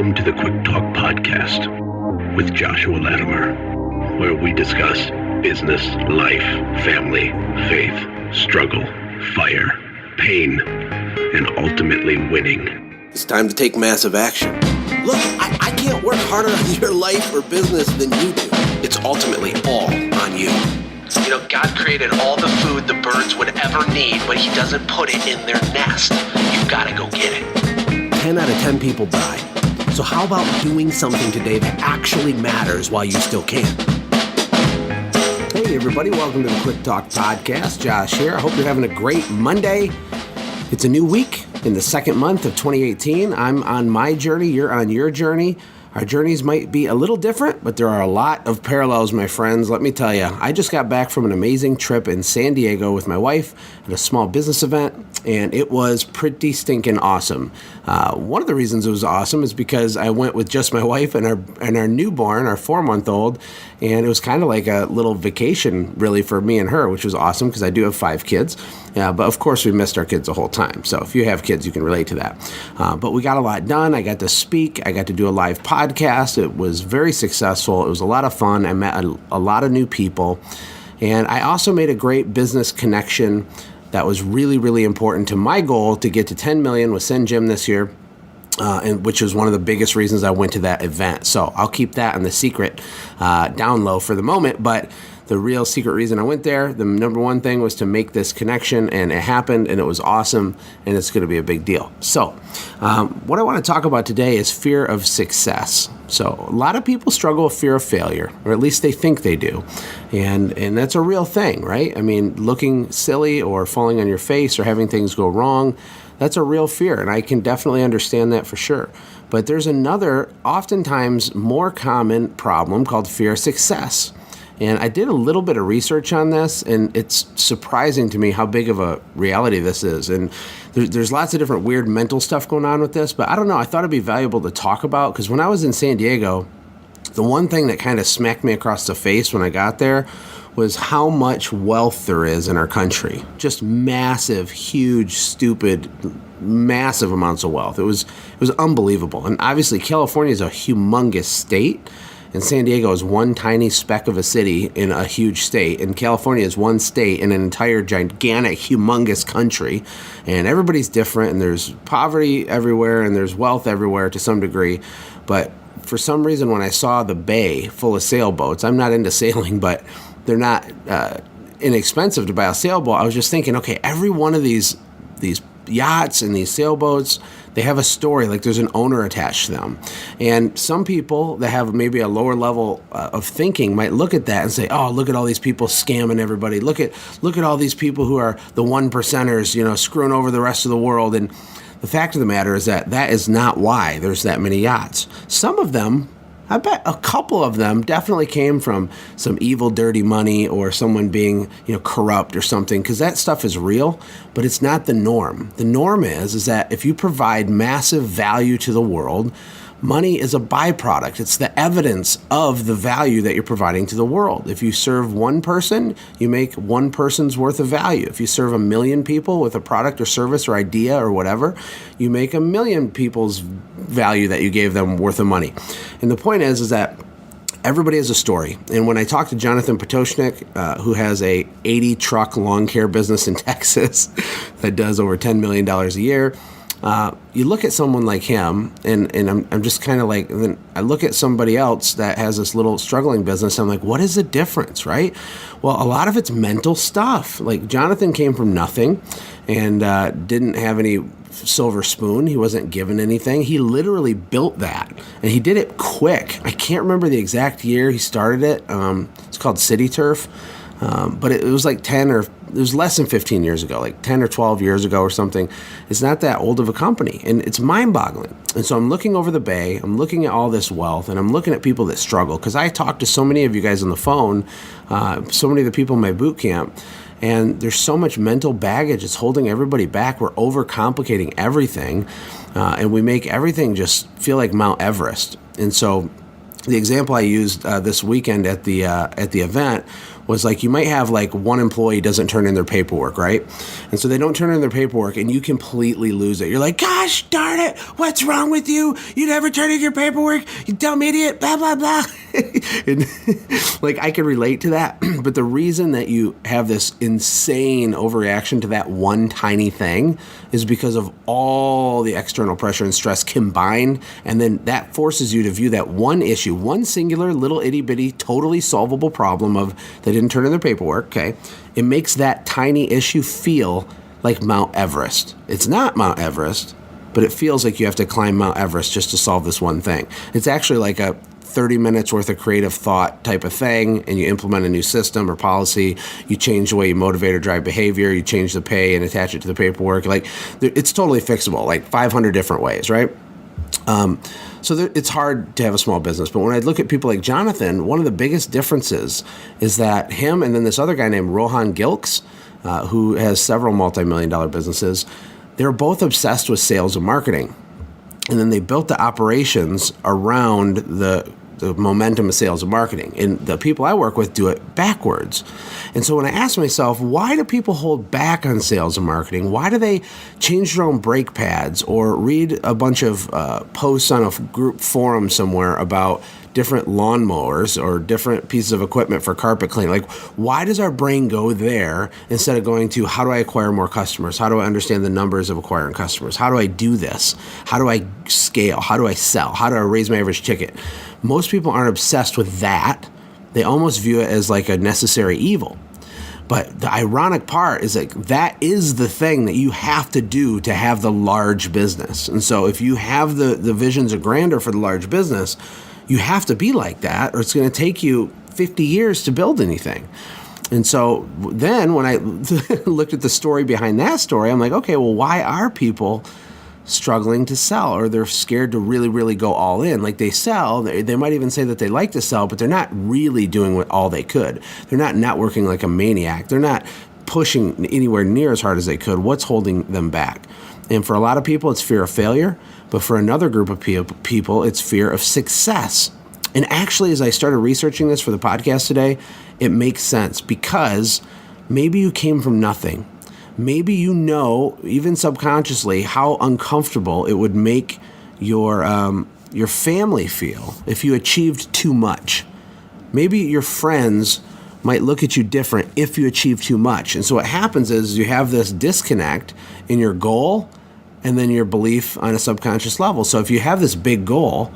Welcome to the Quick Talk Podcast with Joshua Latimer, where we discuss business, life, family, faith, struggle, fire, pain, and ultimately winning. It's time to take massive action. Look, I can't work harder on your life or business than you do. It's ultimately all on you. You know, God created all the food the birds would ever need, but he doesn't put it in their nest. You've got to go get it. 10 out of 10 people die. So how about doing something today that actually matters while you still can? Hey everybody, welcome to the Quick Talk Podcast. Josh here. I hope you're having a great Monday. It's a new week in the second month of 2018. I'm on my journey. You're on your journey. Our journeys might be a little different, but there are a lot of parallels, my friends. Let me tell you, I just got back from an amazing trip in San Diego with my wife at a small business event, and it was pretty stinking awesome. One of the reasons it was awesome is because I went with just my wife and our newborn, our 4-month-old, and it was kind of like a little vacation, really, for me and her, which was awesome because I do have 5 kids. But of course, we missed our kids the whole time. So if you have kids, you can relate to that. But we got a lot done. I got to speak. I got to do a live podcast. It was very successful. It was a lot of fun. I met a lot of new people. And I also made a great business connection that was really, really important to my goal to get to 10 million with Send Gym this year. And which was one of the biggest reasons I went to that event. So I'll keep that in the secret down low for the moment. But the real secret reason I went there, the number one thing was to make this connection, and it happened, and it was awesome, and it's going to be a big deal. So what I want to talk about today is fear of success. So a lot of people struggle with fear of failure, or at least they think they do. And that's a real thing, right? I mean, looking silly or falling on your face or having things go wrong, that's a real fear, and I can definitely understand that for sure. But there's another, oftentimes more common problem called fear of success. And I did a little bit of research on this, and it's surprising to me how big of a reality this is. And there's lots of different weird mental stuff going on with this, but I don't know, I thought it'd be valuable to talk about, because when I was in San Diego, the one thing that kind of smacked me across the face when I got there was how much wealth there is in our country. Just massive, huge, stupid, massive amounts of wealth. It was unbelievable. And obviously California is a humongous state, and San Diego is one tiny speck of a city in a huge state, and California is one state in an entire gigantic, humongous country, and everybody's different, and there's poverty everywhere, and there's wealth everywhere to some degree. But for some reason, when I saw the bay full of sailboats, I'm not into sailing, but they're not inexpensive to buy a sailboat. I was just thinking, okay, every one of these yachts and these sailboats, they have a story, like there's an owner attached to them. And some people that have maybe a lower level of thinking might look at that and say, oh, look at all these people scamming everybody. Look at all these people who are the 1%ers, screwing over the rest of the world. And the fact of the matter is that is not why there's that many yachts. Some of them, I bet a couple of them definitely came from some evil, dirty money or someone being, corrupt or something, because that stuff is real, but it's not the norm. The norm is that if you provide massive value to the world, money is a byproduct. It's the evidence of the value that you're providing to the world. If you serve one person, you make one person's worth of value. If you serve 1 million people with a product or service or idea or whatever, you make 1 million people's value that you gave them worth of money. And the point is that everybody has a story. And when I talked to Jonathan Potoshnik, who has a 80-truck lawn care business in Texas that does over $10 million a year, you look at someone like him, and I'm just kind of like, and then I look at somebody else that has this little struggling business. I'm like, what is the difference, right? Well, a lot of it's mental stuff. Like Jonathan came from nothing and didn't have any silver spoon. He wasn't given anything. He literally built that, and he did it quick. I can't remember the exact year he started it. It's called City Turf. But it was like it was less than 15 years ago, like 10 or 12 years ago or something. It's not that old of a company, and it's mind-boggling. And so I'm looking over the bay, I'm looking at all this wealth, and I'm looking at people that struggle, because I talked to so many of you guys on the phone, so many of the people in my boot camp, and there's so much mental baggage. It's holding everybody back. We're overcomplicating everything, and we make everything just feel like Mount Everest. And so the example I used this weekend at the event was like, you might have like one employee doesn't turn in their paperwork, right? And so they don't turn in their paperwork and you completely lose it. You're like, gosh darn it, what's wrong with you? You never turn in your paperwork, you dumb idiot, blah, blah, blah. And like, I can relate to that. But the reason that you have this insane overreaction to that one tiny thing is because of all the external pressure and stress combined. And then that forces you to view that one issue, one singular little itty bitty, totally solvable problem of they didn't turn in their paperwork. Okay. It makes that tiny issue feel like Mount Everest. It's not Mount Everest, but it feels like you have to climb Mount Everest just to solve this one thing. It's actually like a 30 minutes worth of creative thought type of thing, and you implement a new system or policy, you change the way you motivate or drive behavior, you change the pay and attach it to the paperwork. Like, it's totally fixable, like 500 different ways, right? It's hard to have a small business. But when I look at people like Jonathan, one of the biggest differences is that him and then this other guy named Rohan Gilks, who has several multi-million-dollar businesses, they're both obsessed with sales and marketing. And then they built the operations around the momentum of sales and marketing. And the people I work with do it backwards. And so when I ask myself, why do people hold back on sales and marketing? Why do they change their own brake pads or read a bunch of posts on a group forum somewhere about different lawnmowers or different pieces of equipment for carpet cleaning? Like, why does our brain go there instead of going to, how do I acquire more customers? How do I understand the numbers of acquiring customers? How do I do this? How do I scale? How do I sell? How do I raise my average ticket? Most people aren't obsessed with that. They almost view it as like a necessary evil. But the ironic part is like that is the thing that you have to do to have the large business. And so if you have the visions of grandeur for the large business, you have to be like that, or it's going to take you 50 years to build anything. And so then when I looked at the story behind that story, I'm like, okay, well, why are people struggling to sell, or they're scared to really, really go all in? Like, they sell, they might even say that they like to sell, but they're not really doing what all they could. They're not networking like a maniac. They're not pushing anywhere near as hard as they could. What's holding them back? And for a lot of people, it's fear of failure. But for another group of people, it's fear of success. And actually, as I started researching this for the podcast today, it makes sense, because maybe you came from nothing. Maybe you know, even subconsciously, how uncomfortable it would make your family feel if you achieved too much. Maybe your friends might look at you different if you achieve too much. And so what happens is you have this disconnect in your goal and then your belief on a subconscious level. So if you have this big goal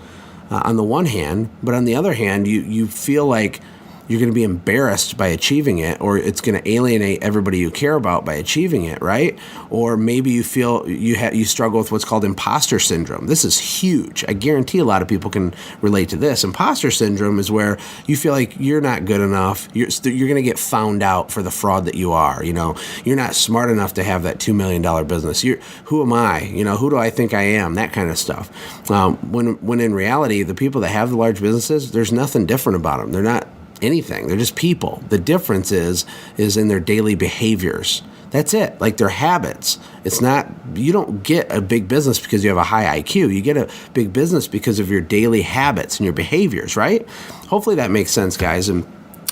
on the one hand, but on the other hand, you feel like you're going to be embarrassed by achieving it, or it's going to alienate everybody you care about by achieving it, right? Or maybe you feel you struggle with what's called imposter syndrome. This is huge. I guarantee a lot of people can relate to this. Imposter syndrome is where you feel like you're not good enough. You're going to get found out for the fraud that you are. You know, you're not smart enough to have that $2 million business. Who am I? You know, who do I think I am? That kind of stuff. When in reality, the people that have the large businesses, there's nothing different about them. They're not anything. They're just people. The difference is in their daily behaviors. That's it. Like their habits. It's not, you don't get a big business because you have a high IQ. You get a big business because of your daily habits and your behaviors, right? Hopefully that makes sense, guys. And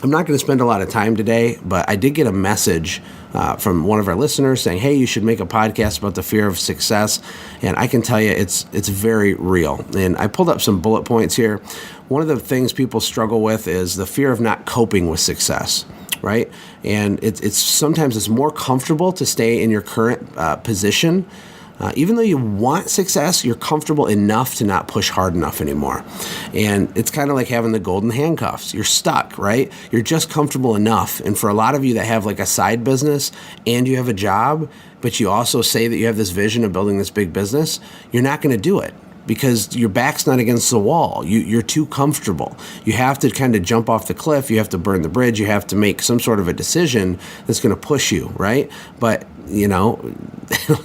I'm not going to spend a lot of time today, but I did get a message from one of our listeners saying, hey, you should make a podcast about the fear of success. And I can tell you it's very real. And I pulled up some bullet points here. One of the things people struggle with is the fear of not coping with success, right? And it's sometimes it's more comfortable to stay in your current position. Even though you want success, you're comfortable enough to not push hard enough anymore. And it's kind of like having the golden handcuffs. You're stuck, right? You're just comfortable enough. And for a lot of you that have like a side business and you have a job, but you also say that you have this vision of building this big business, you're not going to do it because your back's not against the wall. You're too comfortable. You have to kind of jump off the cliff. You have to burn the bridge. You have to make some sort of a decision that's going to push you, right? But you know,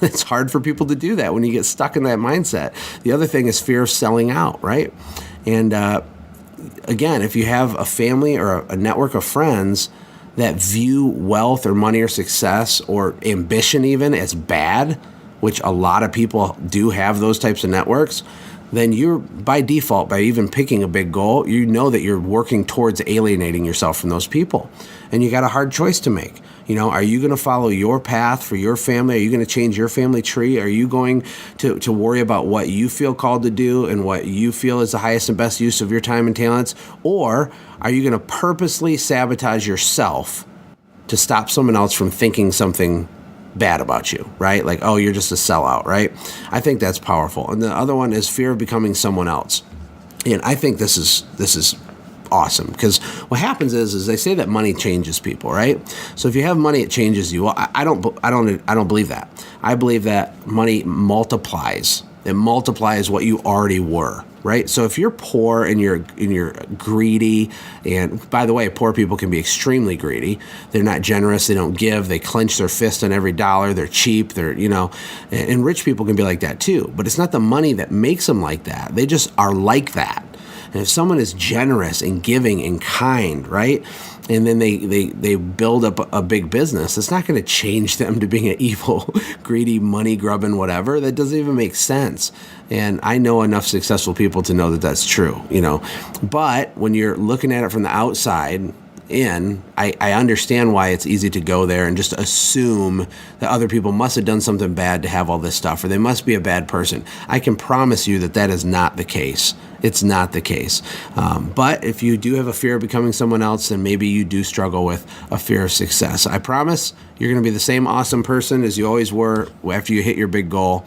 it's hard for people to do that when you get stuck in that mindset. The other thing is fear of selling out, right? And again, if you have a family or a network of friends that view wealth or money or success or ambition even as bad, which a lot of people do have those types of networks, then you're, by default, by even picking a big goal, you know that you're working towards alienating yourself from those people. And you got a hard choice to make. Are you going to follow your path for your family? Are you going to change your family tree? Are you going to worry about what you feel called to do and what you feel is the highest and best use of your time and talents? Or are you going to purposely sabotage yourself to stop someone else from thinking something bad about you, right? Like, oh, you're just a sellout, right? I think that's powerful. And the other one is fear of becoming someone else. And I think this is awesome, because what happens is they say that money changes people, right? So if you have money, it changes you. Well, I don't believe that. I believe that money multiplies. It multiplies what you already were, right? So if you're poor and you're greedy, and by the way, poor people can be extremely greedy. They're not generous. They don't give. They clench their fist on every dollar. They're cheap. And rich people can be like that too. But it's not the money that makes them like that. They just are like that. And if someone is generous and giving and kind, right, and then they build up a big business, it's not going to change them to being an evil, greedy, money-grubbing whatever. That doesn't even make sense. And I know enough successful people to know that that's true, But when you're looking at it from the outside in, I understand why it's easy to go there and just assume that other people must have done something bad to have all this stuff, or they must be a bad person. I can promise you that is not the case. It's not the case. But if you do have a fear of becoming someone else, then maybe you do struggle with a fear of success. I promise you're going to be the same awesome person as you always were after you hit your big goal.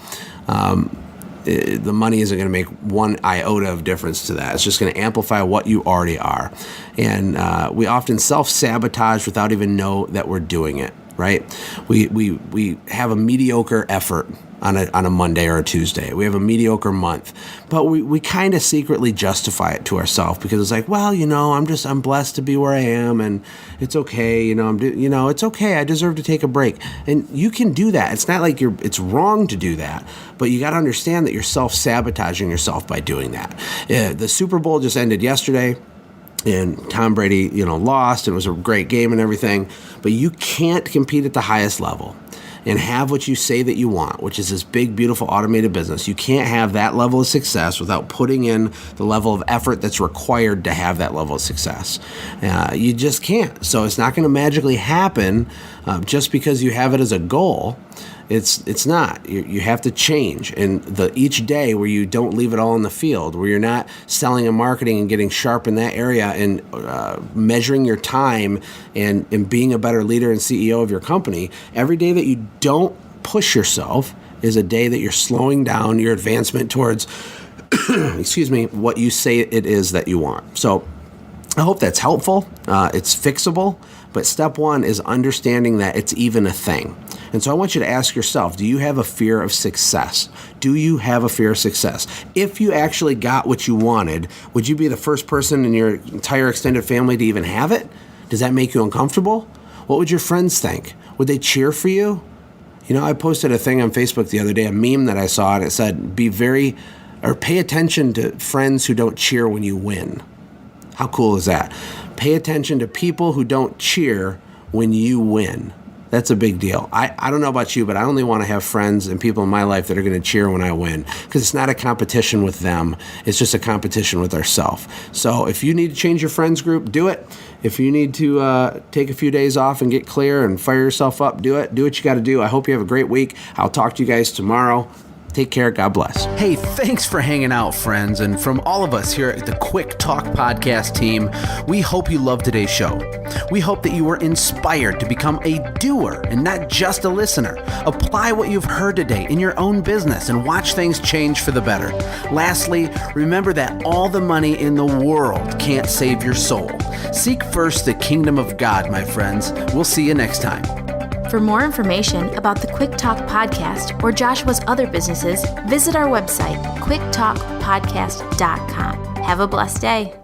The money isn't going to make one iota of difference to that. It's just going to amplify what you already are. And we often self-sabotage without even know that we're doing it, right? We have a mediocre effort on a Monday or a Tuesday. We have a mediocre month, but we kind of secretly justify it to ourselves because it's like, well, I'm blessed to be where I am, and it's okay. It's okay. I deserve to take a break, and you can do that. It's not like it's wrong to do that, but you got to understand that you're self-sabotaging yourself by doing that. The Super Bowl just ended yesterday. And Tom Brady, lost, and it was a great game and everything, but you can't compete at the highest level and have what you say that you want, which is this big, beautiful, automated business. You can't have that level of success without putting in the level of effort that's required to have that level of success. You just can't. So it's not going to magically happen just because you have it as a goal. It's not. You have to change. And each day where you don't leave it all in the field, where you're not selling and marketing and getting sharp in that area and measuring your time and being a better leader and CEO of your company, every day that you don't push yourself is a day that you're slowing down your advancement towards, what you say it is that you want. So I hope that's helpful. It's fixable. But step one is understanding that it's even a thing. And so I want you to ask yourself, do you have a fear of success? Do you have a fear of success? If you actually got what you wanted, would you be the first person in your entire extended family to even have it? Does that make you uncomfortable? What would your friends think? Would they cheer for you? I posted a thing on Facebook the other day, a meme that I saw, and it said, pay attention to friends who don't cheer when you win. How cool is that? Pay attention to people who don't cheer when you win. That's a big deal. I don't know about you, but I only want to have friends and people in my life that are going to cheer when I win, because it's not a competition with them. It's just a competition with ourselves. So if you need to change your friends group, do it. If you need to take a few days off and get clear and fire yourself up, do it. Do what you got to do. I hope you have a great week. I'll talk to you guys tomorrow. Take care. God bless. Hey, thanks for hanging out, friends. And from all of us here at the Quick Talk Podcast team, we hope you loved today's show. We hope that you were inspired to become a doer and not just a listener. Apply what you've heard today in your own business and watch things change for the better. Lastly, remember that all the money in the world can't save your soul. Seek first the kingdom of God, my friends. We'll see you next time. For more information about the Quick Talk Podcast or Joshua's other businesses, visit our website, quicktalkpodcast.com. Have a blessed day.